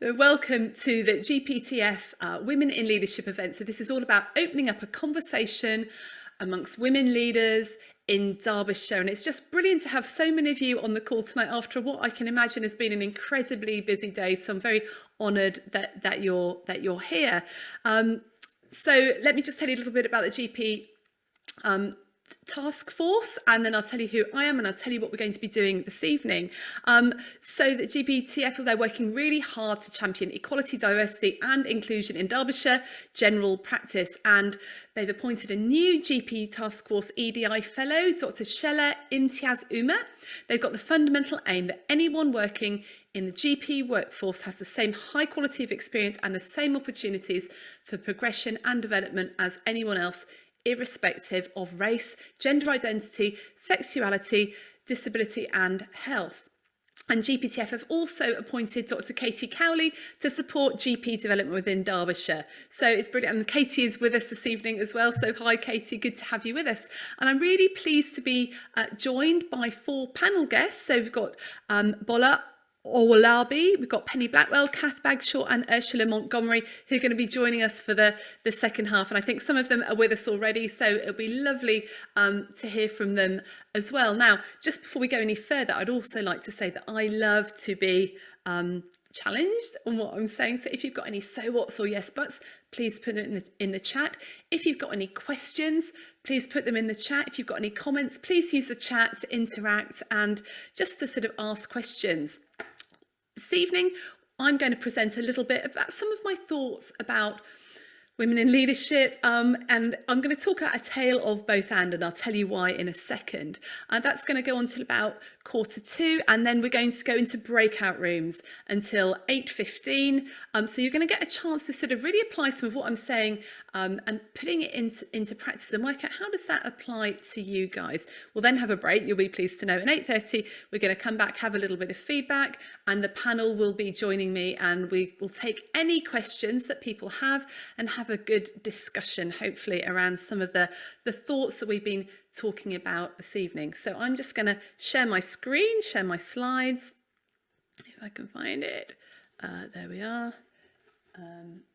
Welcome to the GPTF Women in Leadership event. So this is all about opening up a conversation amongst women leaders in Derbyshire, and it's just brilliant to have so many of you on the call tonight after what I can imagine has been an incredibly busy day. So I'm very honoured that you're here. So let me just tell you a little bit about the GP task force, and then I'll tell you who I am and I'll tell you what we're going to be doing this evening. So the GPTF, they're working really hard to champion equality, diversity and inclusion in Derbyshire general practice, and they've appointed a new GP task force EDI fellow, Dr. Shella Imtiaz Uma. They've got the fundamental aim that anyone working in the GP workforce has the same high quality of experience and the same opportunities for progression and development as anyone else, irrespective of race, gender identity, sexuality, disability and health. And GPTF have also appointed Dr. Katie Cowley to support GP development within Derbyshire. So it's brilliant. And Katie is with us this evening as well. So hi, Katie, good to have you with us. And I'm really pleased to be joined by 4 panel guests. So we've got Bola Owolabi, we've got Penny Blackwell, Kath Bagshaw and Ursula Montgomery, who are going to be joining us for the second half. And I think some of them are with us already, so it'll be lovely to hear from them as well. Now, just before we go any further, I'd also like to say that I love to be challenged on what I'm saying. So if you've got any so whats or yes buts, please put them in the chat. If you've got any questions, please put them in the chat. If you've got any comments, please use the chat to interact and just to sort of ask questions. This evening, I'm going to present a little bit about some of my thoughts about women in leadership, and I'm going to talk about a tale of both and I'll tell you why in a second. That's going to go on till about 1:45, and then we're going to go into breakout rooms until 8:15. So you're going to get a chance to sort of really apply some of what I'm saying and putting it into practice and work out how does that apply to you guys. We'll then have a break, you'll be pleased to know. At 8:30, we're going to come back, have a little bit of feedback, and the panel will be joining me, and we will take any questions that people have and have a good discussion, hopefully, around some of the thoughts that we've been talking about this evening. So I'm just going to share my screen, share my slides, if I can find it. There we are.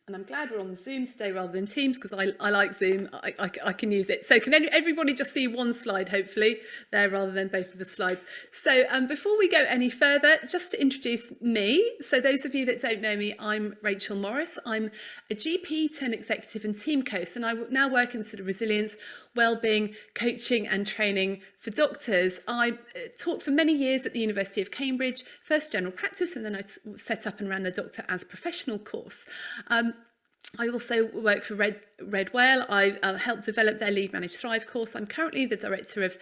And I'm glad we're on Zoom today rather than Teams, because I like Zoom. I can use it. So can everybody just see one slide, hopefully, there rather than both of the slides. So before we go any further, just to introduce me. So those of you that don't know me, I'm Rachel Morris. I'm a GP turned executive and team coach, and I now work in sort of resilience, wellbeing, coaching and training for doctors. I taught for many years at the University of Cambridge, first general practice, and then I set up and ran the Doctor as Professional course. I also work for Red Whale. I helped develop their Lead Manage Thrive course. I'm currently the director of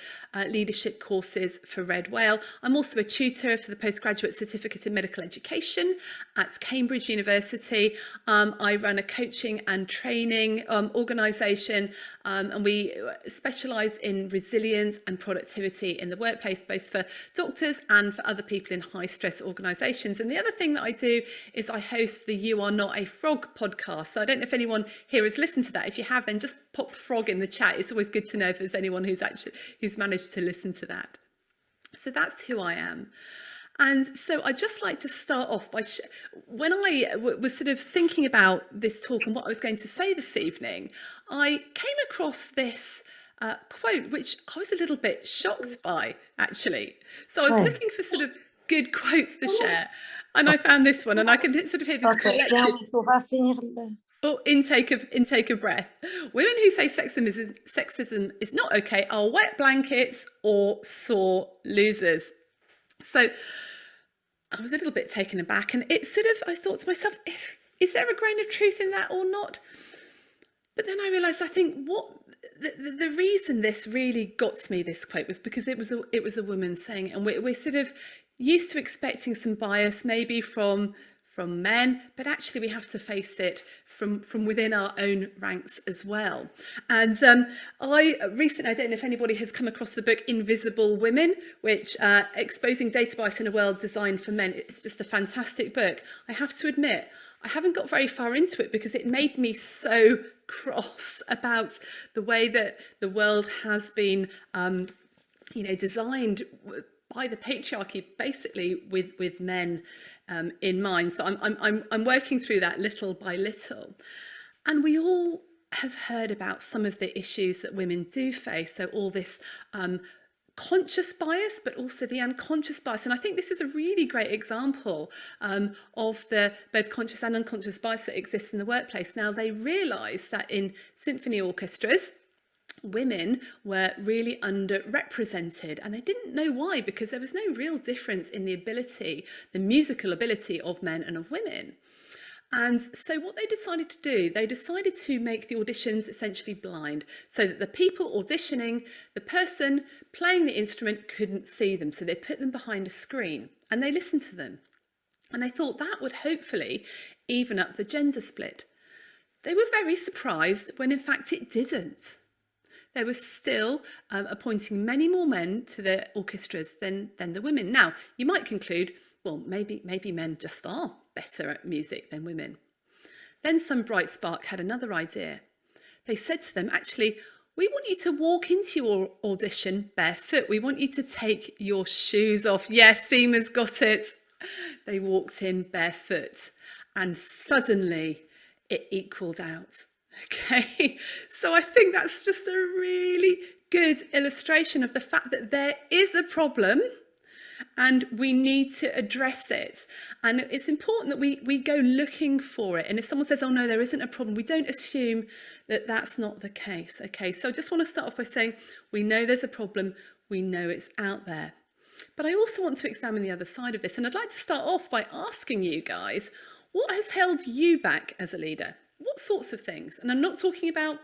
leadership courses for Red Whale. I'm also a tutor for the postgraduate certificate in medical education at Cambridge University. I run a coaching and training organisation, and we specialise in resilience and productivity in the workplace, both for doctors and for other people in high stress organisations. And the other thing that I do is I host the You Are Not a Frog podcast. So I don't know if anyone here has listened to that. If you have, then just pop frog in the chat. It's always good to know if there's anyone who's managed to listen to that. So that's who I am. And so I'd just like to start off by, when I was sort of thinking about this talk and what I was going to say this evening, I came across this quote, which I was a little bit shocked by, actually. So I was looking for sort of good quotes to share. And I found this one, and I can sort of hear this collective intake of breath. Women who say sexism is not okay are wet blankets or sore losers. So I was a little bit taken aback, and it sort of, I thought to myself, is there a grain of truth in that or not? But then I realised, I think what the reason this really got to me, this quote, was because it was a woman saying it, and we're sort of used to expecting some bias maybe from men, but actually we have to face it from within our own ranks as well. And I recently, I don't know if anybody has come across the book Invisible Women, which exposing data bias in a world designed for men. It's just a fantastic book. I have to admit, I haven't got very far into it because it made me so cross about the way that the world has been, designed by the patriarchy, basically with men in mind. So I'm working through that little by little. And we all have heard about some of the issues that women do face. So all this conscious bias, but also the unconscious bias. And I think this is a really great example of the both conscious and unconscious bias that exists in the workplace. Now, they realise that in symphony orchestras, women were really underrepresented, and they didn't know why, because there was no real difference in the ability, the musical ability of men and of women. And so what they decided to do, they decided to make the auditions essentially blind, so that the people auditioning, the person playing the instrument couldn't see them. So they put them behind a screen and they listened to them. And they thought that would hopefully even up the gender split. They were very surprised when in fact it didn't. They were still appointing many more men to the orchestras than the women. Now, you might conclude, well, maybe men just are better at music than women. Then some bright spark had another idea. They said to them, actually, we want you to walk into your audition barefoot. We want you to take your shoes off. Yes, Seema's got it. They walked in barefoot and suddenly it equaled out. Okay, so I think that's just a really good illustration of the fact that there is a problem and we need to address it. And it's important that we go looking for it. And if someone says, oh no, there isn't a problem, we don't assume that that's not the case. Okay, so I just want to start off by saying we know there's a problem, we know it's out there. But I also want to examine the other side of this. And I'd like to start off by asking you guys, what has held you back as a leader? What sorts of things? And I'm not talking about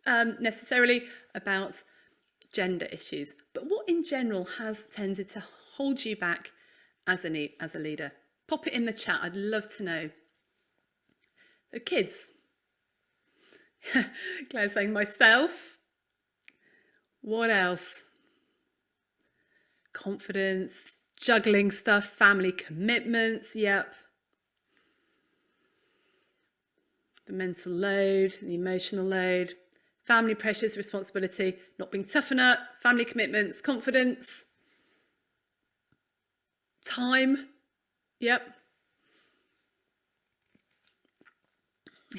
necessarily about gender issues, but what in general has tended to hold you back as a leader? Pop it in the chat. I'd love to know. The kids. Claire's saying myself. What else? Confidence, juggling stuff, family commitments. Yep. The mental load, the emotional load, family pressures, responsibility, not being tough enough, family commitments, confidence, time, yep.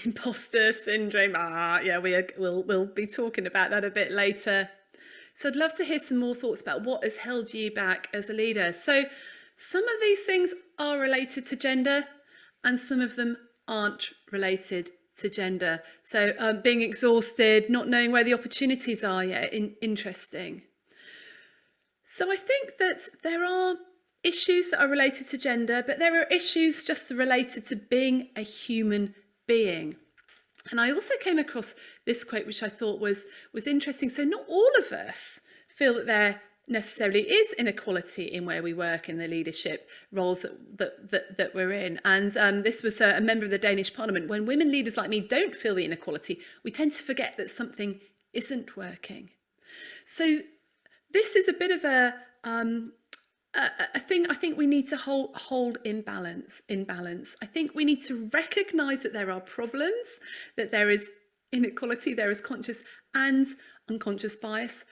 Imposter syndrome, yeah, we'll be talking about that a bit later. So I'd love to hear some more thoughts about what has held you back as a leader. So some of these things are related to gender and some of them aren't related to gender. So being exhausted, not knowing where the opportunities are yet, interesting. So I think that there are issues that are related to gender, but there are issues just related to being a human being. And I also came across this quote, which I thought was interesting. So not all of us feel that there necessarily is inequality in where we work, in the leadership roles that we're in. And this was a member of the Danish Parliament. When women leaders like me don't feel the inequality, we tend to forget that something isn't working. So this is a bit of a thing I think we need to hold in balance. I think we need to recognise that there are problems, that there is inequality, there is conscious and unconscious bias,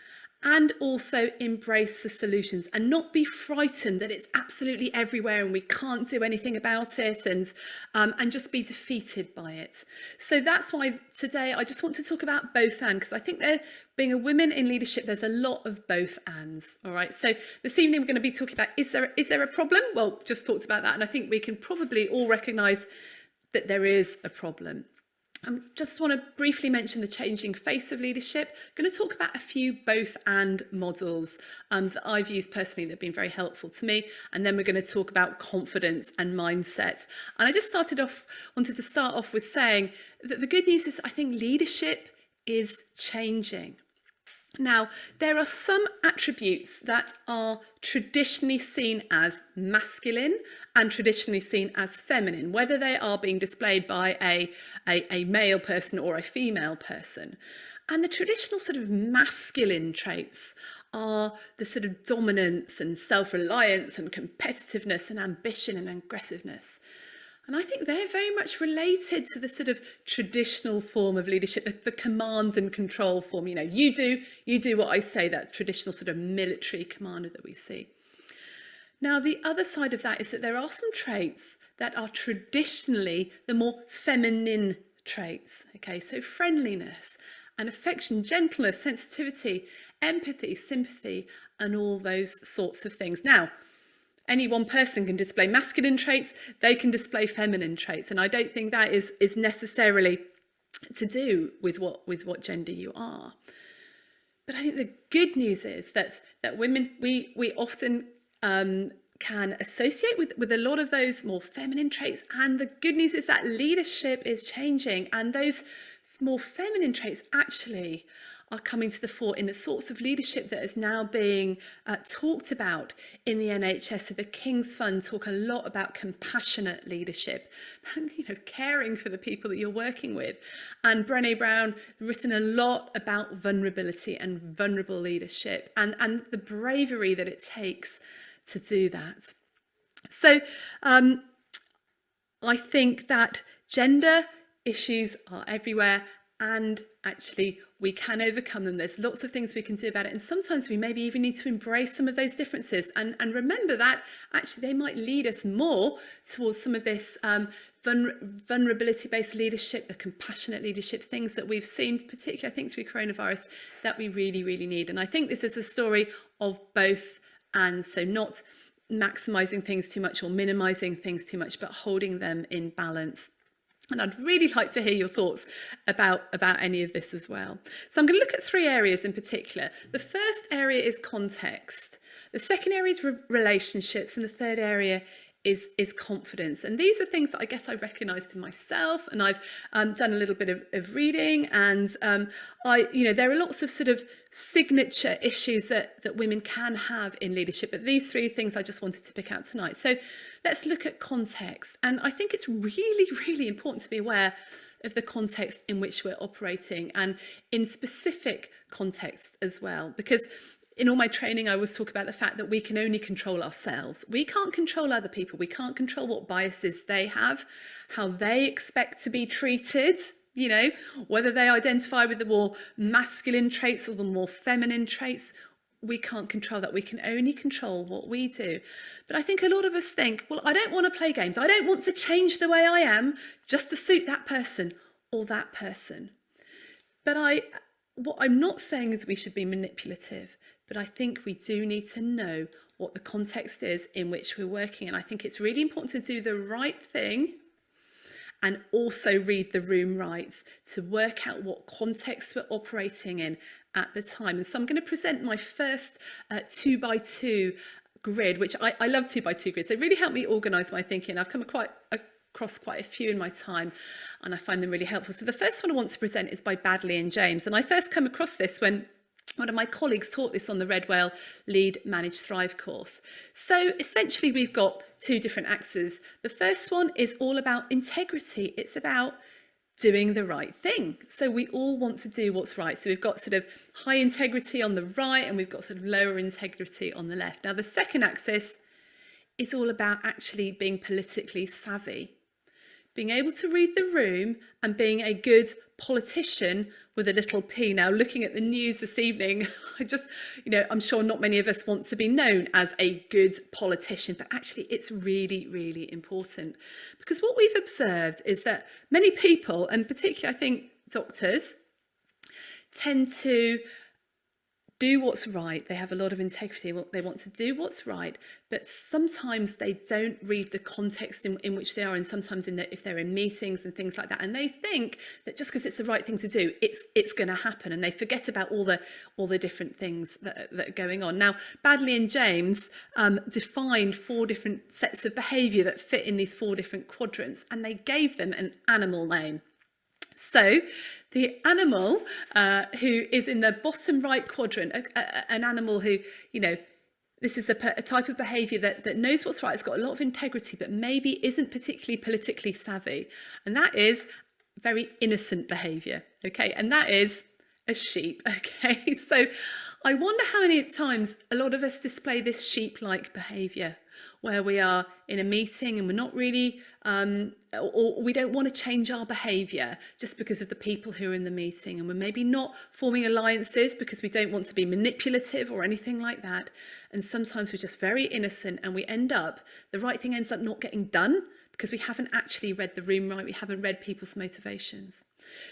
and also embrace the solutions and not be frightened that it's absolutely everywhere and we can't do anything about it, and just be defeated by it. So that's why today I just want to talk about both and, because I think being a woman in leadership, there's a lot of both ands. All right. So this evening we're going to be talking about, is there a problem? Well, just talked about that. And I think we can probably all recognise that there is a problem. I just want to briefly mention the changing face of leadership. I'm going to talk about a few both and models that I've used personally that have been very helpful to me. And then we're going to talk about confidence and mindset. And I just wanted to start off with saying that the good news is I think leadership is changing. Now, there are some attributes that are traditionally seen as masculine and traditionally seen as feminine, whether they are being displayed by a male person or a female person. And the traditional sort of masculine traits are the sort of dominance and self-reliance and competitiveness and ambition and aggressiveness. And I think they're very much related to the sort of traditional form of leadership, the command and control form. You know, you do what I say, that traditional sort of military commander that we see. Now, the other side of that is that there are some traits that are traditionally the more feminine traits. Okay, so friendliness and affection, gentleness, sensitivity, empathy, sympathy, and all those sorts of things. Now, any one person can display masculine traits, they can display feminine traits, and I don't think that is necessarily to do with what gender you are. But I think the good news is that women, we often can associate with a lot of those more feminine traits, and the good news is that leadership is changing, and those more feminine traits actually are coming to the fore in the sorts of leadership that is now being talked about in the NHS. So the King's Fund talk a lot about compassionate leadership and, caring for the people that you're working with. And Brené Brown written a lot about vulnerability and vulnerable leadership and the bravery that it takes to do that. So I think that gender issues are everywhere, and actually we can overcome them. There's lots of things we can do about it, and sometimes we maybe even need to embrace some of those differences and remember that actually they might lead us more towards some of this vulnerability-based leadership, the compassionate leadership, things that we've seen, particularly I think through coronavirus, that we really, really need. And I think this is a story of both, and so not maximising things too much or minimising things too much, but holding them in balance. And I'd really like to hear your thoughts about any of this as well. So I'm going to look at 3 areas in particular. The first area is context. The second area is relationships. And the third area is confidence. And these are things that I guess I recognised in myself, and I've done a little bit of reading, and there are lots of sort of signature issues that women can have in leadership, but these 3 things I just wanted to pick out tonight. So let's look at context, and I think it's really, really important to be aware of the context in which we're operating, and in specific context as well, because in all my training, I always talk about the fact that we can only control ourselves. We can't control other people. We can't control what biases they have, how they expect to be treated, whether they identify with the more masculine traits or the more feminine traits. We can't control that. We can only control what we do. But I think a lot of us think, well, I don't want to play games. I don't want to change the way I am just to suit that person or that person. But what I'm not saying is we should be manipulative, but I think we do need to know what the context is in which we're working. And I think it's really important to do the right thing and also read the room right to work out what context we're operating in at the time. And so I'm going to present my first 2x2 grid, which I love 2x2 grids. They really help me organise my thinking. I've come across quite a few in my time, and I find them really helpful. So the first one I want to present is by Baddeley and James, and I first come across this when one of my colleagues taught this on the Red Whale Lead, Manage, Thrive course. So essentially we've got 2 different axes. The first one is all about integrity. It's about doing the right thing. So we all want to do what's right. So we've got sort of high integrity on the right, and we've got sort of lower integrity on the left. Now the second axis is all about actually being politically savvy, being able to read the room and being a good politician with a little p. Now, looking at the news this evening, I'm sure not many of us want to be known as a good politician, but actually it's really, really important, because what we've observed is that many people, and particularly I think doctors, tend to do what's right. They have a lot of integrity. They want to do what's right, but sometimes they don't read the context in which they are, and sometimes if they're in meetings and things like that, and they think that just because it's the right thing to do, it's going to happen, and they forget about all the different things that are going on. Now, Baddeley and James defined 4 different sets of behaviour that fit in these 4 different quadrants, and they gave them an animal name. So the animal who is in the bottom right quadrant, an animal who, this is a type of behaviour that knows what's right, it's got a lot of integrity, but maybe isn't particularly politically savvy. And that is very innocent behaviour, okay? And that is a sheep, okay? So I wonder how many times a lot of us display this sheep-like behaviour. where we are in a meeting and we're not really, or we don't want to change our behaviour just because of the people who are in the meeting, and we're maybe not forming alliances because we don't want to be manipulative or anything like that. And sometimes we're just very innocent and the right thing ends up not getting done because we haven't actually read the room right, we haven't read people's motivations.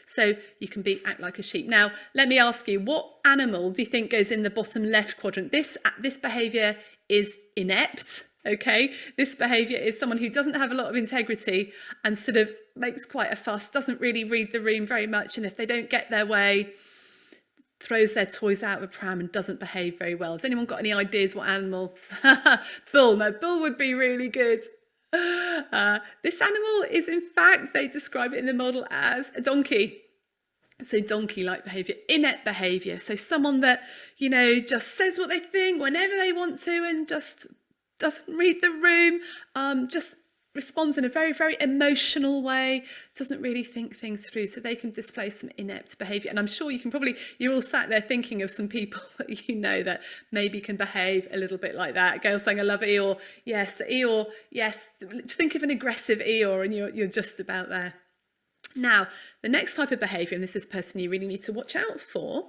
So you can act like a sheep. Now, let me ask you, what animal do you think goes in the bottom left quadrant? This behaviour is inept, okay? This behaviour is someone who doesn't have a lot of integrity and sort of makes quite a fuss, doesn't really read the room very much, and if they don't get their way, throws their toys out of a pram and doesn't behave very well. Has anyone got any ideas what animal? Bull. No, bull would be really good. This animal is, in fact, they describe it in the model as a donkey. So donkey-like behaviour, inept behaviour. So someone that, just says what they think whenever they want to and just doesn't read the room, just responds in a very, very emotional way, doesn't really think things through, so they can display some inept behaviour. And I'm sure you're all sat there thinking of some people that that maybe can behave a little bit like that. Gail's saying, I love Eeyore. Yes, Eeyore, yes. Think of an aggressive Eeyore and you're just about there. Now, the next type of behaviour, and this is a person you really need to watch out for,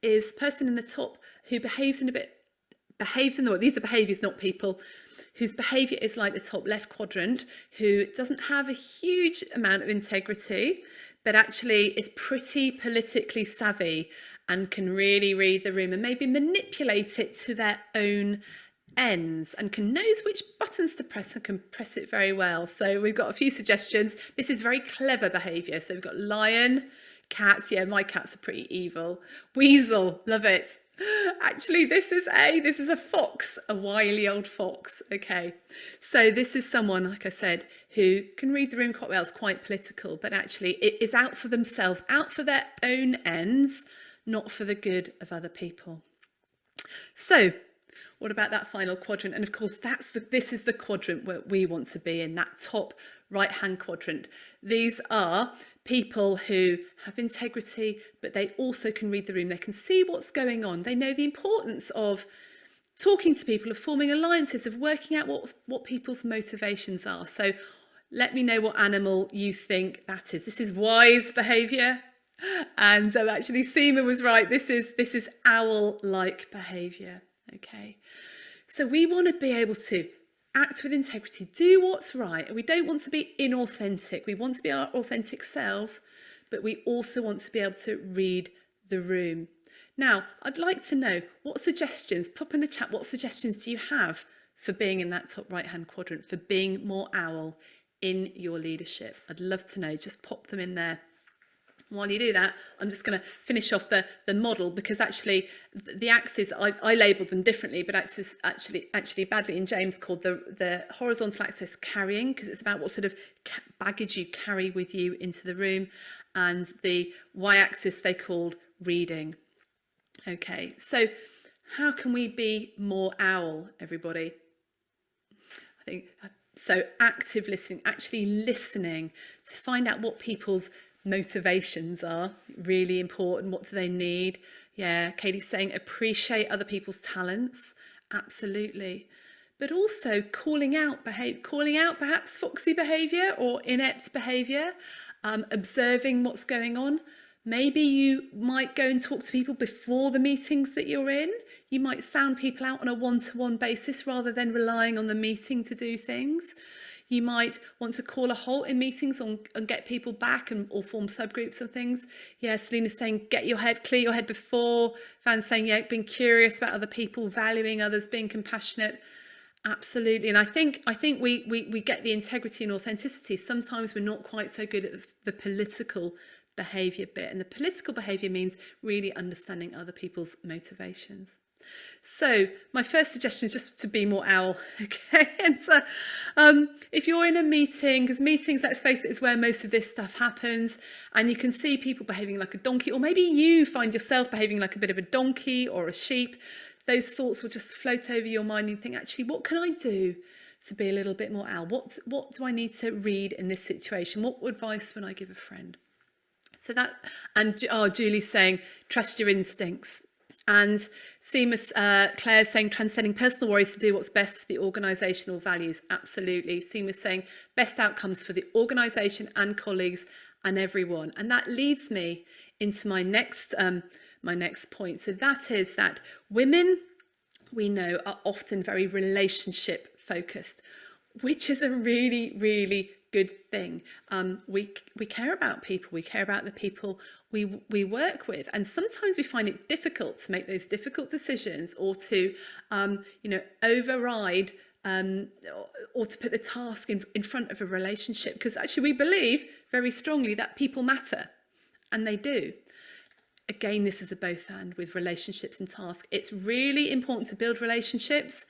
is the person in the top who behaves in the way. These are behaviours, not people, whose behaviour is like the top left quadrant, who doesn't have a huge amount of integrity, but actually is pretty politically savvy and can really read the room and maybe manipulate it to their own ends and knows which buttons to press and can press it very well. So we've got a few suggestions. This is very clever behaviour. So we've got lion, cats. Yeah, my cats are pretty evil. Weasel, love it. Actually, this is a fox, a wily old fox. Okay, so this is someone, like I said, who can read the room quite well. It's quite political, but actually it is out for themselves, out for their own ends, not for the good of other people. So what about that final quadrant? And of course, this is the quadrant where we want to be in, that top right-hand quadrant. These are people who have integrity, but they also can read the room. They can see what's going on. They know the importance of talking to people, of forming alliances, of working out what people's motivations are. So let me know what animal you think that is. This is wise behaviour. And actually, Seema was right. This is owl-like behaviour. Okay, so we want to be able to act with integrity, do what's right, and we don't want to be inauthentic. We want to be our authentic selves, but we also want to be able to read the room. Now, I'd like to know what suggestions, pop in the chat, what suggestions do you have for being in that top right-hand quadrant, for being more owl in your leadership? I'd love to know, just pop them in there. While you do that, I'm just going to finish off the model, because actually the axes, I labelled them differently, but actually Badley and James called the horizontal axis carrying, because it's about what sort of baggage you carry with you into the room, and the y-axis they called reading. Okay, so how can we be more owl, everybody? I think so. Active listening, actually listening to find out what people's motivations are, really important. What do they need? Yeah, Katie's saying appreciate other people's talents. Absolutely. But also calling out perhaps foxy behaviour or inept behaviour, observing what's going on. Maybe you might go and talk to people before the meetings that you're in. You might sound people out on a one-to-one basis rather than relying on the meeting to do things. You might want to call a halt in meetings and get people back or form subgroups and things. Yeah, Selena's saying clear your head before. Van's saying, yeah, being curious about other people, valuing others, being compassionate. Absolutely. And I think we get the integrity and authenticity. Sometimes we're not quite so good at the political behaviour bit. And the political behaviour means really understanding other people's motivations. So my first suggestion is just to be more owl, okay? And so, if you're in a meeting, because meetings, let's face it, is where most of this stuff happens, and you can see people behaving like a donkey, or maybe you find yourself behaving like a bit of a donkey or a sheep, those thoughts will just float over your mind and you think, actually, what can I do to be a little bit more owl? What do I need to read in this situation? What advice would I give a friend? So that, and Julie's saying, trust your instincts. And Seamus, Claire saying transcending personal worries to do what's best for the organisational values. Absolutely. Seamus saying best outcomes for the organisation and colleagues and everyone. And that leads me into my next point. So that is that women, we know, are often very relationship focused, which is a really, really good thing. We care about people, we care about the people we work with, and sometimes we find it difficult to make those difficult decisions, or to override or to put the task in front of a relationship, because actually we believe very strongly that people matter, and they do. Again, this is a both and with relationships and tasks. It's really important to build relationships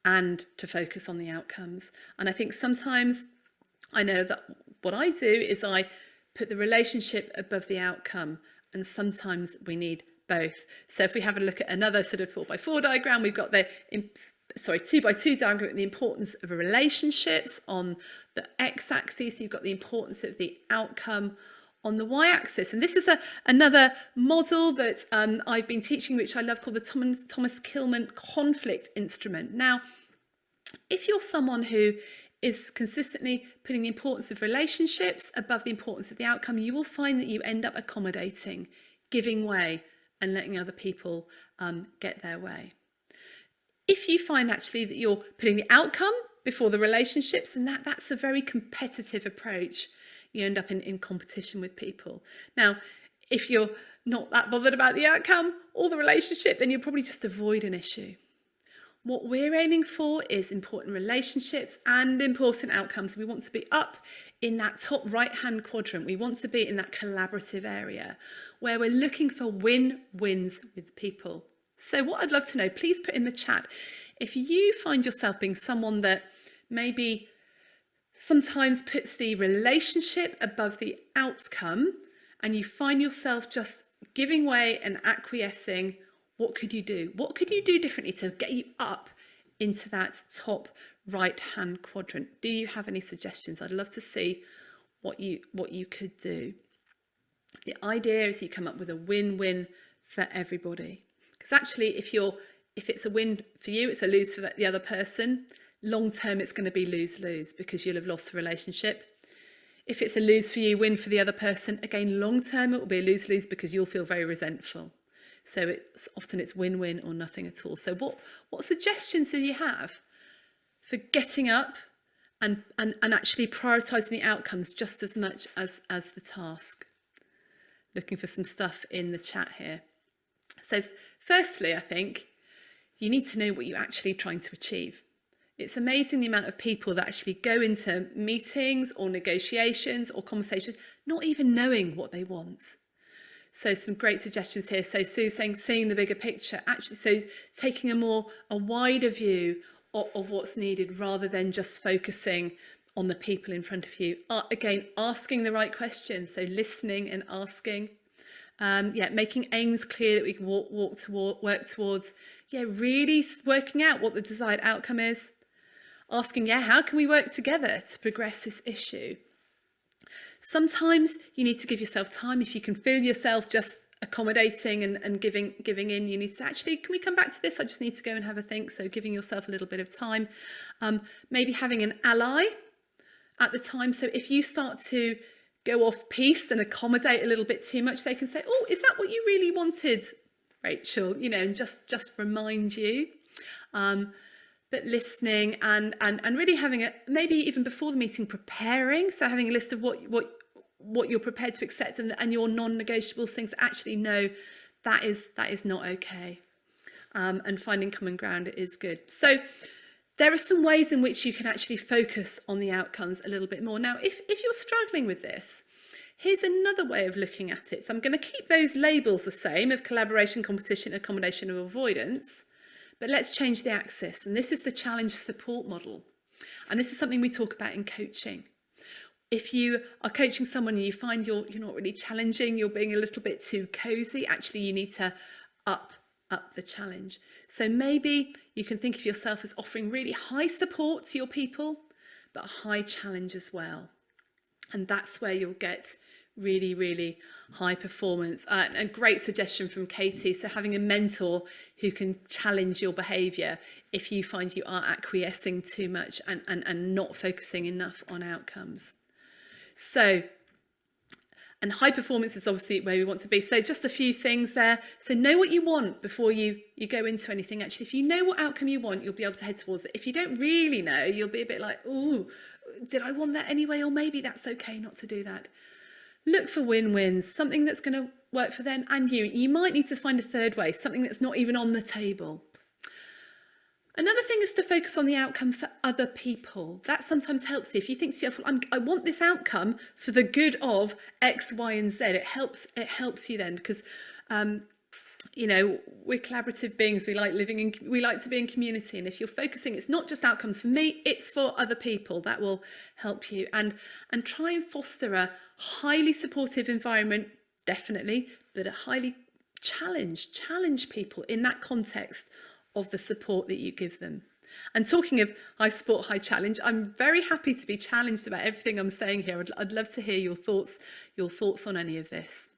and to focus on the outcomes. And I think sometimes, I know that what I do is I put the relationship above the outcome, and sometimes we need both. So if we have a look at another sort of 4x4 diagram, we've got the 2x2 diagram with the importance of relationships on the x-axis. You've got the importance of the outcome on the y-axis. And this is another model that I've been teaching, which I love, called the Thomas Kilmann conflict instrument. Now, if you're someone who is consistently putting the importance of relationships above the importance of the outcome, you will find that you end up accommodating, giving way, and letting other people get their way. If you find actually that you're putting the outcome before the relationships, then that's a very competitive approach. You end up in competition with people. Now, if you're not that bothered about the outcome or the relationship, then you'll probably just avoid an issue. What we're aiming for is important relationships and important outcomes. We want to be up in that top right-hand quadrant. We want to be in that collaborative area where we're looking for win-wins with people. So what I'd love to know, please put in the chat, if you find yourself being someone that maybe sometimes puts the relationship above the outcome, and you find yourself just giving way and acquiescing, what could you do? What could you do differently to get you up into that top right-hand quadrant? Do you have any suggestions? I'd love to see what you could do. The idea is you come up with a win-win for everybody. Because actually, if it's a win for you, it's a lose for the other person. Long term, it's going to be lose-lose, because you'll have lost the relationship. If it's a lose for you, win for the other person, again, long term, it will be a lose-lose, because you'll feel very resentful. So it's win-win or nothing at all. So what suggestions do you have for getting up and actually prioritising the outcomes just as much as the task? Looking for some stuff in the chat here. So firstly, I think you need to know what you're actually trying to achieve. It's amazing the amount of people that actually go into meetings or negotiations or conversations not even knowing what they want. So some great suggestions here. So Sue saying, seeing the bigger picture, actually, so taking a wider view of what's needed rather than just focusing on the people in front of you. Again, asking the right questions, so listening and asking. Making aims clear that we can work towards. Really working out what the desired outcome is. Asking, how can we work together to progress this issue? Sometimes you need to give yourself time. If you can feel yourself just accommodating and giving in, you need to actually, can we come back to this? I just need to go and have a think. So giving yourself a little bit of time. Maybe having an ally at the time. So if you start to go off piste and accommodate a little bit too much, they can say, oh, is that what you really wanted, Rachel? And just remind you. But listening and really having maybe even before the meeting, preparing. So having a list of what you're prepared to accept and your non-negotiables, things that actually know that is not okay. And finding common ground is good. So there are some ways in which you can actually focus on the outcomes a little bit more. Now, if you're struggling with this, here's another way of looking at it. So I'm going to keep those labels the same of collaboration, competition, accommodation, and avoidance. But let's change the axis. And this is the challenge support model. And this is something we talk about in coaching. If you are coaching someone and you find you're not really challenging, you're being a little bit too cozy, actually you need to up the challenge. So maybe you can think of yourself as offering really high support to your people, but a high challenge as well. And that's where you'll get really, really high performance. A great suggestion from Katie. So having a mentor who can challenge your behaviour if you find you are acquiescing too much and not focusing enough on outcomes. So, and high performance is obviously where we want to be. So just a few things there. So know what you want before you go into anything. Actually, if you know what outcome you want, you'll be able to head towards it. If you don't really know, you'll be a bit like, oh, did I want that anyway? Or maybe that's okay not to do that. Look for win-wins, something that's going to work for them and you. You might need to find a third way, something that's not even on the table. Another thing is to focus on the outcome for other people. That sometimes helps you. If you think to yourself, I want this outcome for the good of X, Y, and Z, it helps you then because, you know, we're collaborative beings. We like to be in community. And if you're focusing, it's not just outcomes for me, it's for other people. That will help you. And try and foster a highly supportive environment, definitely, but a highly challenge people in that context of the support that you give them. And talking of high support, high challenge, I'm very happy to be challenged about everything I'm saying here. I'd love to hear your thoughts on any of this.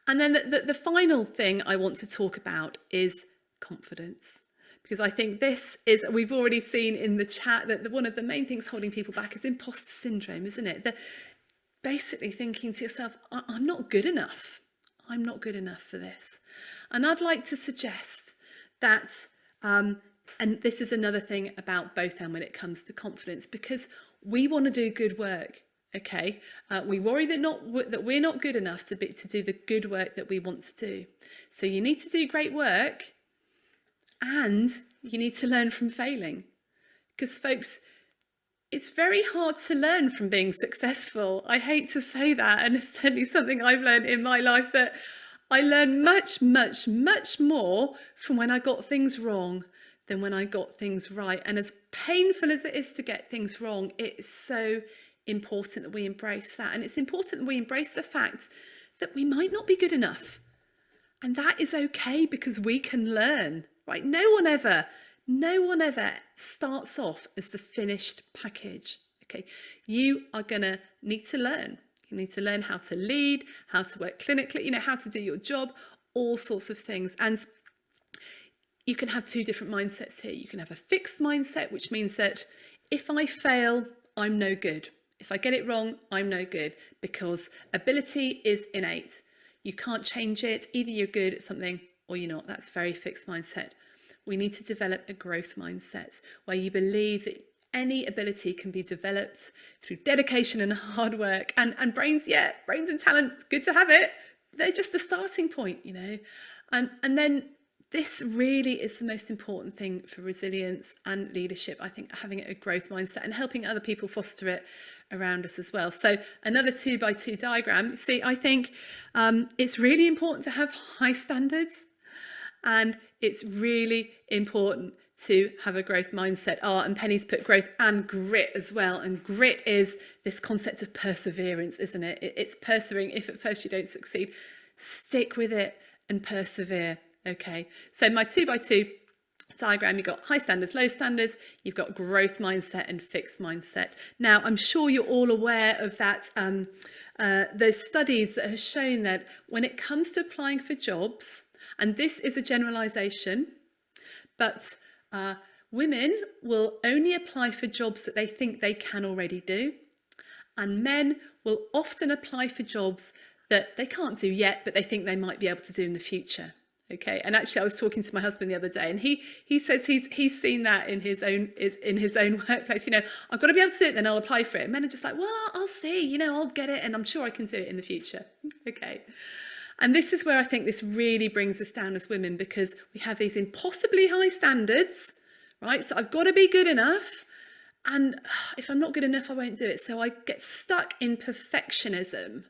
And then the final thing I want to talk about is confidence. Because I think this is, we've already seen in the chat that one of the main things holding people back is imposter syndrome, isn't it? They're basically thinking to yourself, I'm not good enough. I'm not good enough for this. And I'd like to suggest that, and this is another thing about both them when it comes to confidence, because we want to do good work, okay? We worry that we're not good enough to do the good work that we want to do. So you need to do great work and you need to learn from failing. Because folks, it's very hard to learn from being successful. I hate to say that, and it's certainly something I've learned in my life, that I learned much, much, much more from when I got things wrong than when I got things right. And as painful as it is to get things wrong, it's so important that we embrace that. And it's important that we embrace the fact that we might not be good enough. And that is okay, because we can learn, right? No one ever starts off as the finished package, okay? You are gonna need to learn. You need to learn how to lead, how to work clinically, you know, how to do your job, all sorts of things. And you can have two different mindsets here. You can have a fixed mindset, which means that if I fail, I'm no good. If I get it wrong, I'm no good, because ability is innate. You can't change it. Either you're good at something or you're not. That's very fixed mindset. We need to develop a growth mindset where you believe that any ability can be developed through dedication and hard work, and brains and talent, good to have it. They're just a starting point, you know. And then this really is the most important thing for resilience and leadership. I think having a growth mindset and helping other people foster it around us as well. So another 2x2 diagram. See, I think it's really important to have high standards, and it's really important to have a growth mindset. And Penny's put growth and grit as well. And grit is this concept of perseverance, isn't it? It's persevering. If at first you don't succeed, stick with it and persevere. Okay, so my 2x2 diagram, you've got high standards, low standards, you've got growth mindset and fixed mindset. Now, I'm sure you're all aware of that. There's studies that have shown that when it comes to applying for jobs, and this is a generalization, but women will only apply for jobs that they think they can already do, and men will often apply for jobs that they can't do yet, but they think they might be able to do in the future. Okay, and actually I was talking to my husband the other day, and he says he's seen that in his own workplace. You know, I've got to be able to do it, then I'll apply for it. And men are just like, well, I'll see, you know, I'll get it, and I'm sure I can do it in the future. Okay. And this is where I think this really brings us down as women, because we have these impossibly high standards, right? So I've got to be good enough, and if I'm not good enough, I won't do it. So I get stuck in perfectionism,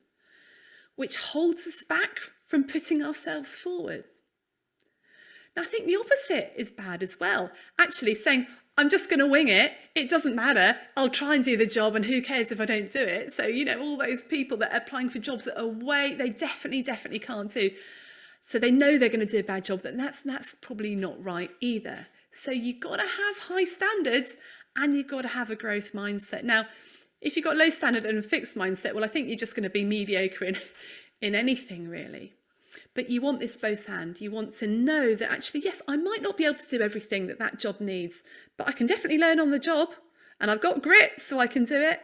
which holds us back from putting ourselves forward. Now, I think the opposite is bad as well. Actually saying, I'm just going to wing it. It doesn't matter. I'll try and do the job, and who cares if I don't do it? So, you know, all those people that are applying for jobs that are they definitely can't do. So they know they're going to do a bad job. That's probably not right either. So you've got to have high standards, and you've got to have a growth mindset. Now, If you've got low standard and a fixed mindset, well, I think you're just going to be mediocre in anything really. But you want this both and. You want to know that actually, yes, I might not be able to do everything that job needs, but I can definitely learn on the job, and I've got grit, so I can do it.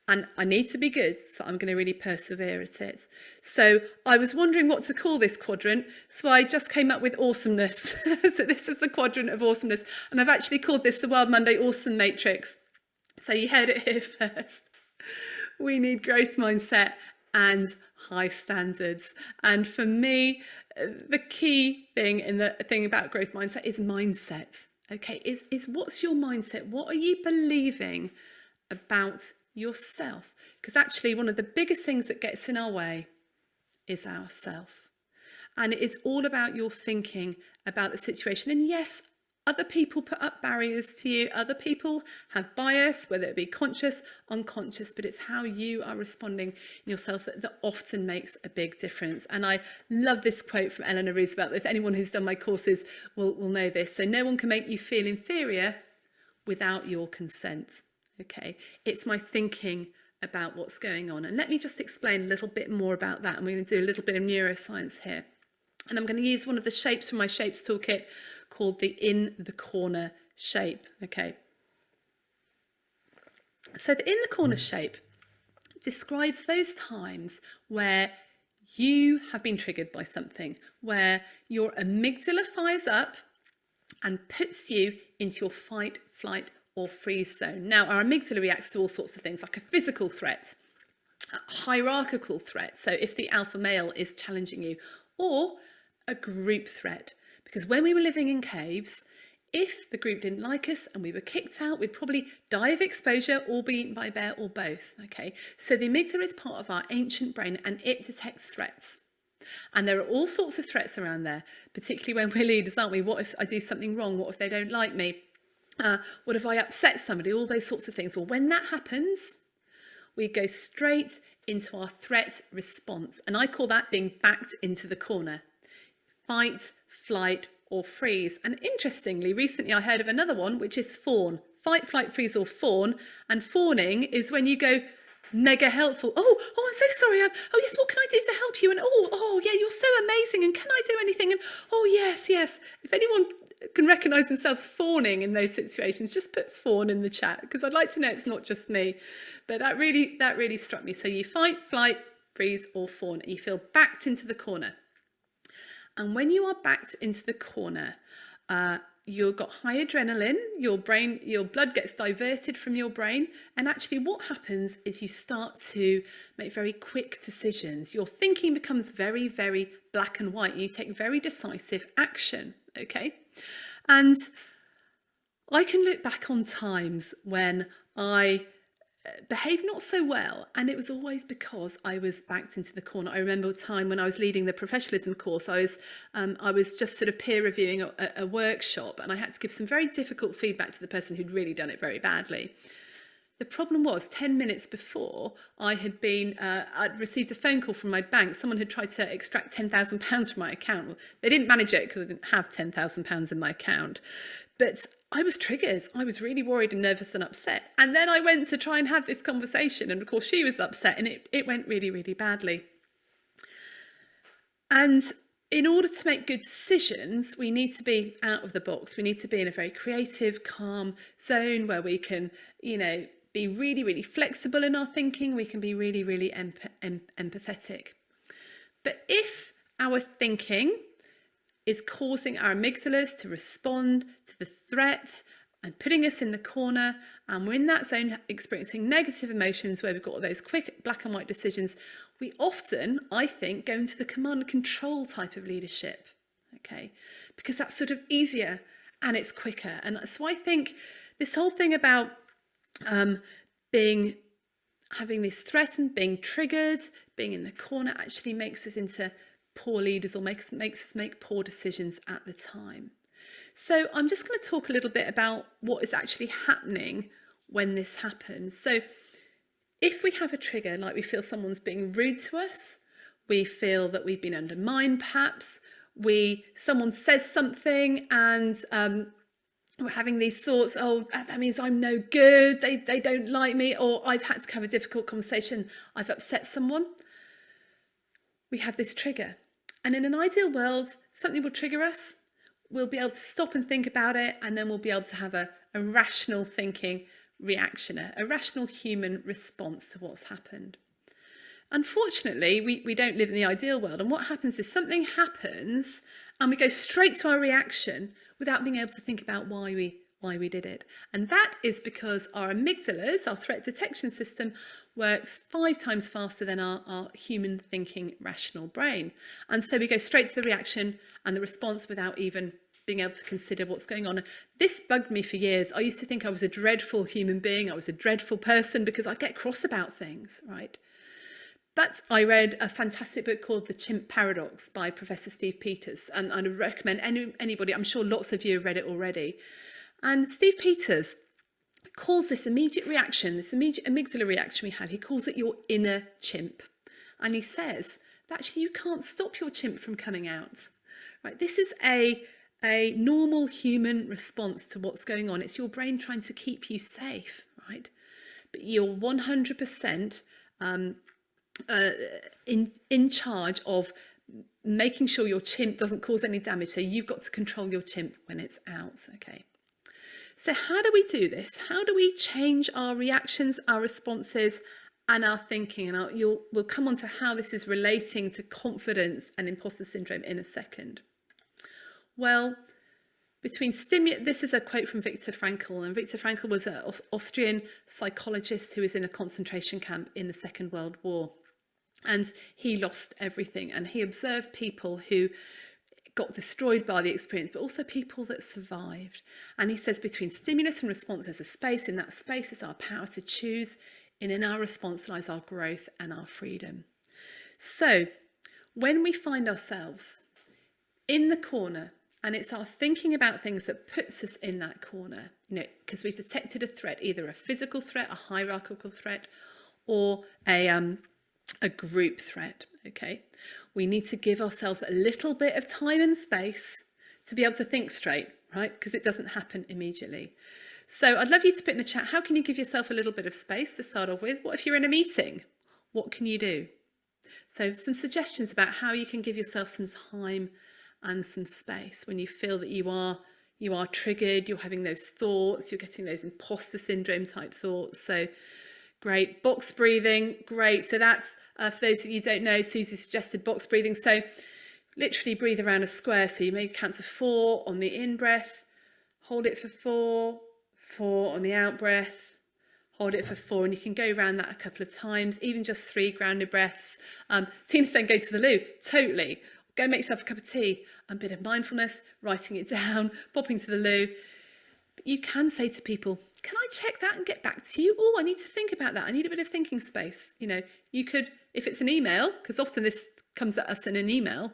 And I need to be good, so I'm going to really persevere at it. So I was wondering what to call this quadrant, so I just came up with awesomeness. So this is the quadrant of awesomeness. And I've actually called this the Wild Monday Awesome Matrix. So you heard it here first. We need growth mindset and high standards. And for me, the key thing in the thing about growth mindset is mindset. Okay, is what's your mindset? What are you believing about yourself? Because actually one of the biggest things that gets in our way is ourself. And it is all about your thinking about the situation. And yes, other people put up barriers to you. Other people have bias, whether it be conscious, unconscious, but it's how you are responding in yourself that often makes a big difference. And I love this quote from Eleanor Roosevelt. If anyone who's done my courses will know this. So no one can make you feel inferior without your consent. Okay, it's my thinking about what's going on. And let me just explain a little bit more about that. And we're going to do a little bit of neuroscience here. And I'm going to use one of the shapes from my shapes toolkit called the in the corner shape. Okay. So the in the corner shape describes those times where you have been triggered by something, where your amygdala fires up and puts you into your fight, flight, or freeze zone. Now, our amygdala reacts to all sorts of things, like a physical threat, a hierarchical threat, so if the alpha male is challenging you, or a group threat, because when we were living in caves, if the group didn't like us and we were kicked out, we'd probably die of exposure or be eaten by a bear or both. Okay, so the amygdala is part of our ancient brain and it detects threats. And there are all sorts of threats around there, particularly when we're leaders, aren't we? What if I do something wrong? What if they don't like me? What if I upset somebody? All those sorts of things. Well, when that happens, we go straight into our threat response. And I call that being backed into the corner. Fight, flight, or freeze. And interestingly, recently I heard of another one, which is fawn. Fight, flight, freeze, or fawn. And fawning is when you go mega helpful. Oh, I'm so sorry. Oh, yes, what can I do to help you? And oh, yeah, you're so amazing. And can I do anything? And oh, yes. If anyone can recognise themselves fawning in those situations, just put fawn in the chat, because I'd like to know it's not just me. But that really struck me. So you fight, flight, freeze, or fawn, and you feel backed into the corner. And when you are backed into the corner, you've got high adrenaline, your blood gets diverted from your brain. And actually what happens is you start to make very quick decisions. Your thinking becomes very, very black and white. You take very decisive action, okay? And I can look back on times when I behaved not so well, and it was always because I was backed into the corner. I remember a time when I was leading the professionalism course. I was just sort of peer reviewing a workshop, and I had to give some very difficult feedback to the person who'd really done it very badly. The problem was 10 minutes before I'd received a phone call from my bank. Someone had tried to extract £10,000 from my account. Well, they didn't manage it because I didn't have £10,000 in my account. But I was triggered. I was really worried and nervous and upset. And then I went to try and have this conversation. And of course she was upset, and it went really, really badly. And in order to make good decisions, we need to be out of the box. We need to be in a very creative, calm zone where we can, be really, really flexible in our thinking. We can be really, really empathetic. But if our thinking is causing our amygdalas to respond to the threat and putting us in the corner, and we're in that zone experiencing negative emotions where we've got all those quick black and white decisions, we often, I think, go into the command and control type of leadership, okay? Because that's sort of easier and it's quicker. And so I think this whole thing about having this threatened, being triggered, being in the corner actually makes us into poor leaders, or makes us make poor decisions at the time. So I'm just going to talk a little bit about what is actually happening when this happens. So if we have a trigger, like we feel someone's being rude to us, we feel that we've been undermined perhaps, someone says something and we're having these thoughts, oh, that means I'm no good, they don't like me, or I've had to have a difficult conversation, I've upset someone. We have this trigger. And in an ideal world, something will trigger us, we'll be able to stop and think about it, and then we'll be able to have a rational thinking reaction, a rational human response to what's happened. Unfortunately, we don't live in the ideal world, and what happens is something happens and we go straight to our reaction without being able to think about why we did it. And that is because our amygdalas, our threat detection system, works 5 times faster than our human thinking rational brain. And so we go straight to the reaction and the response without even being able to consider what's going on. This bugged me for years. I used to think I was a dreadful human being. I was a dreadful person because I get cross about things, right? But I read a fantastic book called The Chimp Paradox by Professor Steve Peters, and I'd recommend anybody, I'm sure lots of you have read it already. And Steve Peters calls this immediate reaction, this immediate amygdala reaction we have, he calls it your inner chimp. And he says that actually you can't stop your chimp from coming out. Right? This is a normal human response to what's going on. It's your brain trying to keep you safe, right? But you're 100% in charge of making sure your chimp doesn't cause any damage. So you've got to control your chimp when it's out, okay? So how do we do this? How do we change our reactions, our responses, and our thinking? And we'll come on to how this is relating to confidence and imposter syndrome in a second. Well, this is a quote from Viktor Frankl, and Viktor Frankl was an Austrian psychologist who was in a concentration camp in the Second World War. And he lost everything, and he observed people who got destroyed by the experience, but also people that survived. And he says between stimulus and response there's a space. In that space is our power to choose, and in our response lies our growth and our freedom. So when we find ourselves in the corner, and it's our thinking about things that puts us in that corner, because we've detected a threat, either a physical threat, a hierarchical threat, or a group threat, okay? We need to give ourselves a little bit of time and space to be able to think straight, right? Because it doesn't happen immediately. So I'd love you to put in the chat, how can you give yourself a little bit of space to start off with? What if you're in a meeting? What can you do? So some suggestions about how you can give yourself some time and some space when you feel that you are triggered, you're having those thoughts, you're getting those imposter syndrome type thoughts. So great. Box breathing, great. So that's, for those of you who don't know, Susie suggested box breathing. So literally breathe around a square. So you may count to 4 on the in-breath, hold it for 4, 4 on the out-breath, hold it for 4, and you can go around that a couple of times, even just 3 grounded breaths. Teams saying go to the loo, totally. Go make yourself a cup of tea, a bit of mindfulness, writing it down, popping to the loo. But you can say to people, can I check that and get back to you? Oh, I need to think about that. I need a bit of thinking space. You could, if it's an email, because often this comes at us in an email,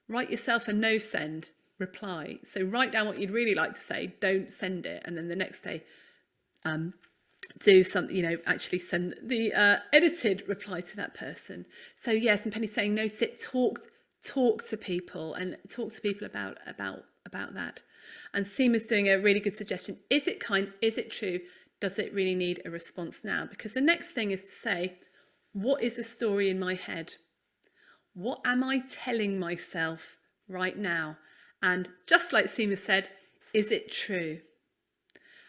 write yourself a no send reply. So write down what you'd really like to say, don't send it. And then the next day, do something, actually send the edited reply to that person. So yes, and Penny's saying, notice it, talk to people and talk to people about that. And Seema's doing a really good suggestion. Is it kind? Is it true? Does it really need a response now? Because the next thing is to say, what is the story in my head? What am I telling myself right now? And just like Seema said, is it true?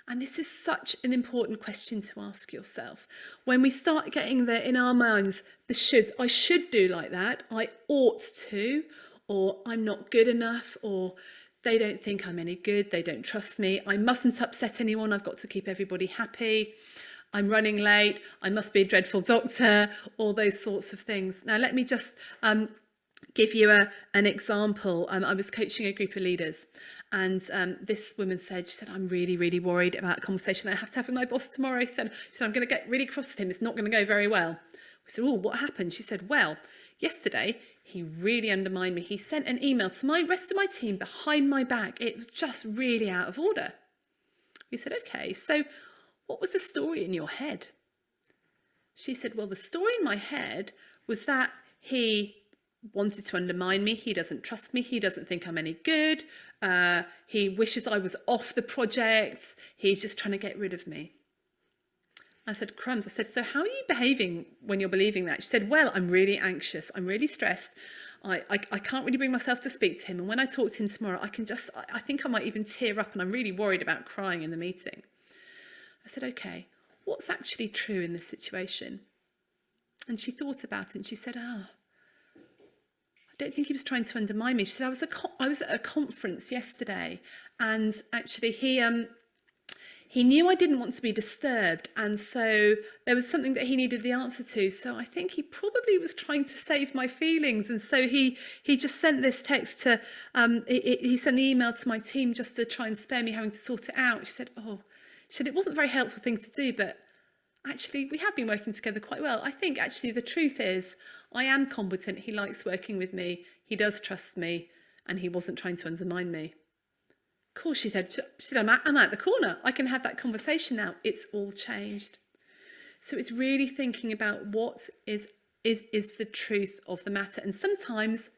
And this is such an important question to ask yourself. When we start getting in our minds, the shoulds, I should do like that, I ought to, or I'm not good enough, or they don't think I'm any good, they don't trust me, I mustn't upset anyone, I've got to keep everybody happy, I'm running late, I must be a dreadful doctor, all those sorts of things. Now let me just give you an example. I was coaching a group of leaders, and this woman said, I'm really, really worried about a conversation I have to have with my boss tomorrow. She said, I'm going to get really cross with him, it's not going to go very well. I said, oh, what happened? She said, well, yesterday he really undermined me. He sent an email to my rest of my team behind my back. It was just really out of order. We said, okay, so what was the story in your head? She said, well, the story in my head was that he wanted to undermine me. He doesn't trust me. He doesn't think I'm any good. He wishes I was off the project. He's just trying to get rid of me. I said, crumbs. I said, so how are you behaving when you're believing that? She said, well, I'm really anxious. I'm really stressed. I can't really bring myself to speak to him. And when I talk to him tomorrow, I think I might even tear up, and I'm really worried about crying in the meeting. I said, okay, what's actually true in this situation? And she thought about it and she said, I don't think he was trying to undermine me. She said, I was at a conference yesterday, and actually he knew I didn't want to be disturbed, and so there was something that he needed the answer to. So I think he probably was trying to save my feelings, and so he just sent this text to, he sent the email to my team just to try and spare me having to sort it out. She said, it wasn't a very helpful thing to do, but actually we have been working together quite well. I think actually the truth is I am competent. He likes working with me. He does trust me, and he wasn't trying to undermine me. Cool, she said, I'm at the corner. I can have that conversation now. It's all changed. So it's really thinking about what is the truth of the matter. And sometimes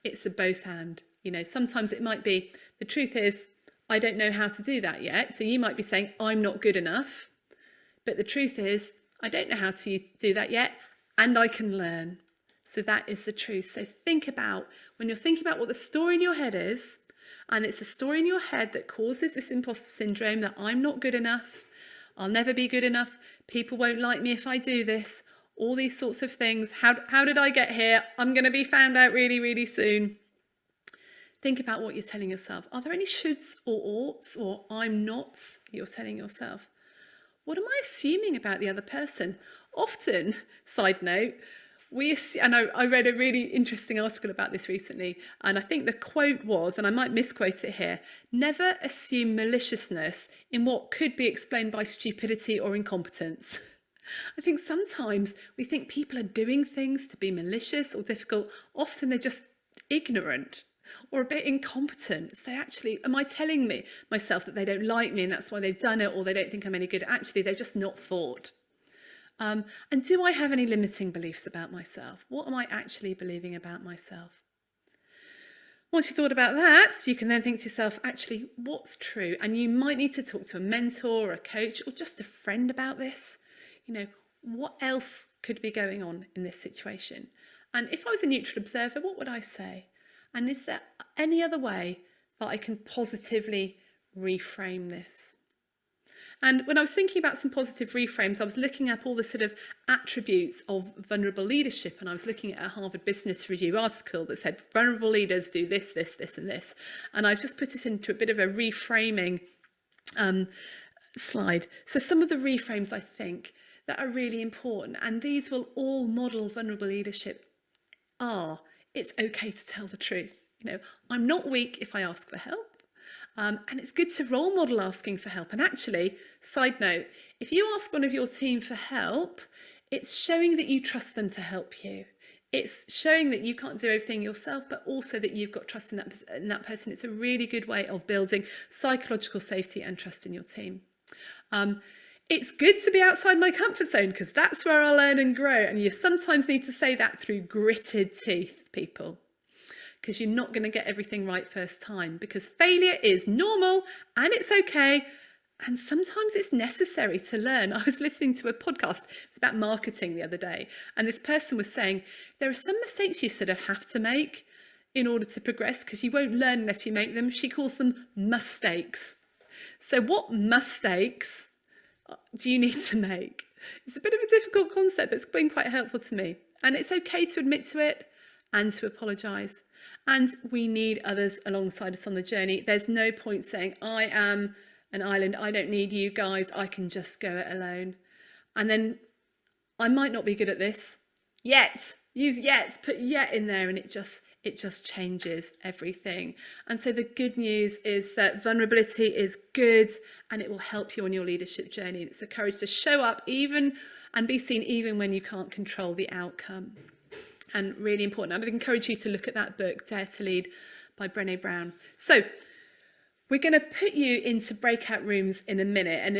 it's a both and. Sometimes it might be, the truth is, I don't know how to do that yet. So you might be saying, I'm not good enough. But the truth is, I don't know how to do that yet, and I can learn. So that is the truth. So think about, when you're thinking about what the story in your head is, and it's a story in your head that causes this imposter syndrome, that I'm not good enough, I'll never be good enough, people won't like me if I do this, all these sorts of things. How did I get here? I'm going to be found out really, really soon. Think about what you're telling yourself. Are there any shoulds or oughts or I'm nots you're telling yourself? What am I assuming about the other person? Often, side note, I read a really interesting article about this recently, and I think the quote was, and I might misquote it here, never assume maliciousness in what could be explained by stupidity or incompetence. I think sometimes we think people are doing things to be malicious or difficult. Often they're just ignorant or a bit incompetent. So actually, am I telling myself that they don't like me and that's why they've done it, or they don't think I'm any good? Actually, they've just not thought. And do I have any limiting beliefs about myself? What am I actually believing about myself? Once you've thought about that, you can then think to yourself, actually, what's true? And you might need to talk to a mentor or a coach or just a friend about this. What else could be going on in this situation? And if I was a neutral observer, what would I say? And is there any other way that I can positively reframe this? And when I was thinking about some positive reframes, I was looking up all the sort of attributes of vulnerable leadership, and I was looking at a Harvard Business Review article that said vulnerable leaders do this, this, this, and this. And I've just put it into a bit of a reframing slide. So some of the reframes I think that are really important, and these will all model vulnerable leadership, are it's okay to tell the truth. I'm not weak if I ask for help. And it's good to role model asking for help. And actually, side note, if you ask one of your team for help, it's showing that you trust them to help you. It's showing that you can't do everything yourself, but also that you've got trust in that person. It's a really good way of building psychological safety and trust in your team. It's good to be outside my comfort zone because that's where I learn and grow. And you sometimes need to say that through gritted teeth, people, because you're not going to get everything right first time, because failure is normal and it's okay. And sometimes it's necessary to learn. I was listening to a podcast, it was about marketing the other day, and this person was saying, there are some mistakes you sort of have to make in order to progress because you won't learn unless you make them. She calls them mistakes. So what mistakes do you need to make? It's a bit of a difficult concept, but it's been quite helpful to me. And it's okay to admit to it and to apologise. And we need others alongside us on the journey. There's no point saying, I am an island, I don't need you guys, I can just go it alone. And then I might not be good at this yet. Use yet, put yet in there, and it just changes everything. And so the good news is that vulnerability is good and it will help you on your leadership journey. It's the courage to show up even and be seen even when you can't control the outcome. And really important. I'd encourage you to look at that book, Dare to Lead by Brené Brown. So we're going to put you into breakout rooms in a minute. And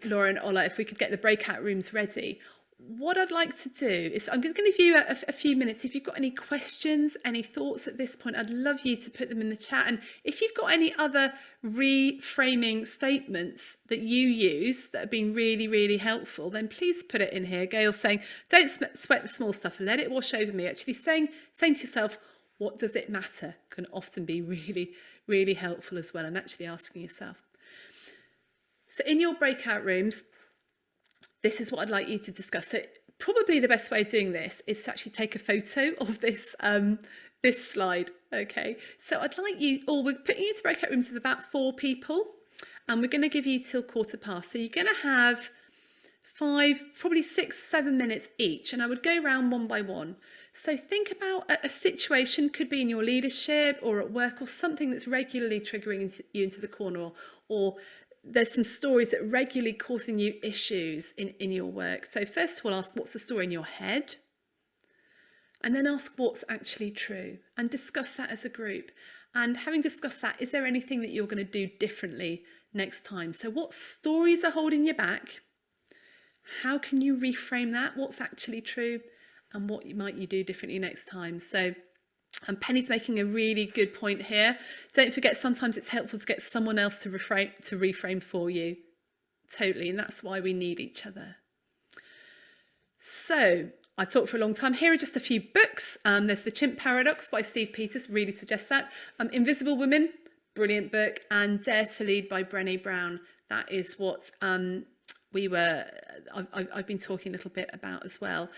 Laura and Ola, if we could get the breakout rooms ready, what I'd like to do is I'm just going to give you a few minutes. If you've got any questions, any thoughts at this point, I'd love you to put them in the chat. And if you've got any other reframing statements that you use that have been really, really helpful, then please put it in here. Gail's saying, don't sweat the small stuff, let it wash over me. Actually saying to yourself, what does it matter, can often be really, really helpful as well. And actually asking yourself. So in your breakout rooms, this is what I'd like you to discuss. So probably the best way of doing this is to actually take a photo of this this slide. Okay, so I'd like you, or we're putting you into breakout rooms of about 4 people, and we're going to give you till 1:15. So you're going to have 5, probably 6, 7 minutes each, and I would go round one by one. So think about a situation, could be in your leadership or at work, or something that's regularly triggering you into the corner, or there's some stories that are regularly causing you issues in your work. So first of all, ask what's the story in your head, and then ask what's actually true, and discuss that as a group. And having discussed that, is there anything that you're going to do differently next time? So what stories are holding you back? How can you reframe that? What's actually true? And what might you do differently next time? So Penny's making a really good point here. Don't forget, sometimes it's helpful to get someone else to reframe for you. Totally, and that's why we need each other. So I talked for a long time. Here are just a few books. There's The Chimp Paradox by Steve Peters, really suggest that. Invisible Women, brilliant book. And Dare to Lead by Brené Brown. That is what I've been talking a little bit about as well.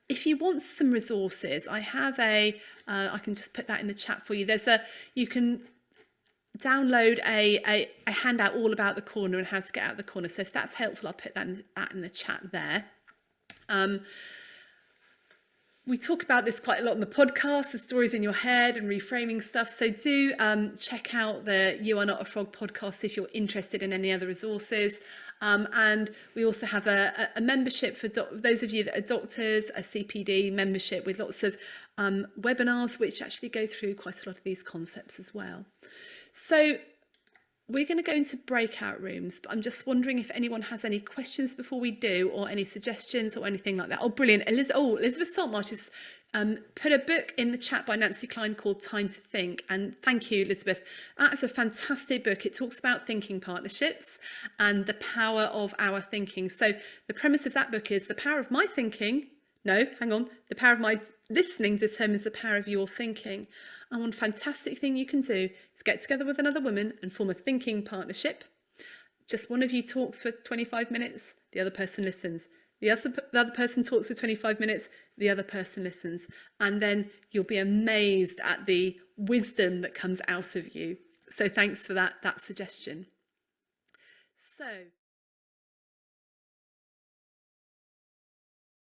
If you want some resources, I have I can just put that in the chat for you. You can download a handout all about the corner and how to get out of the corner. So if that's helpful, I'll put that in the chat there. We talk about this quite a lot on the podcast, the stories in your head and reframing stuff. So do check out the You Are Not a Frog podcast if you're interested in any other resources. And we also have a membership for those of you that are doctors, a CPD membership with lots of webinars which actually go through quite a lot of these concepts as well. So we're going to go into breakout rooms, but I'm just wondering if anyone has any questions before we do, or any suggestions or anything like that. Oh, brilliant. Elizabeth Saltmarsh has put a book in the chat by Nancy Klein called Time to Think. And thank you, Elizabeth. That is a fantastic book. It talks about thinking partnerships and the power of our thinking. So the premise of that book is the power of my thinking. No, hang on. The power of my listening determines the power of your thinking. And one fantastic thing you can do is get together with another woman and form a thinking partnership. Just one of you talks for 25 minutes, the other person listens. The other person talks for 25 minutes, the other person listens. And then you'll be amazed at the wisdom that comes out of you. So thanks for that suggestion. So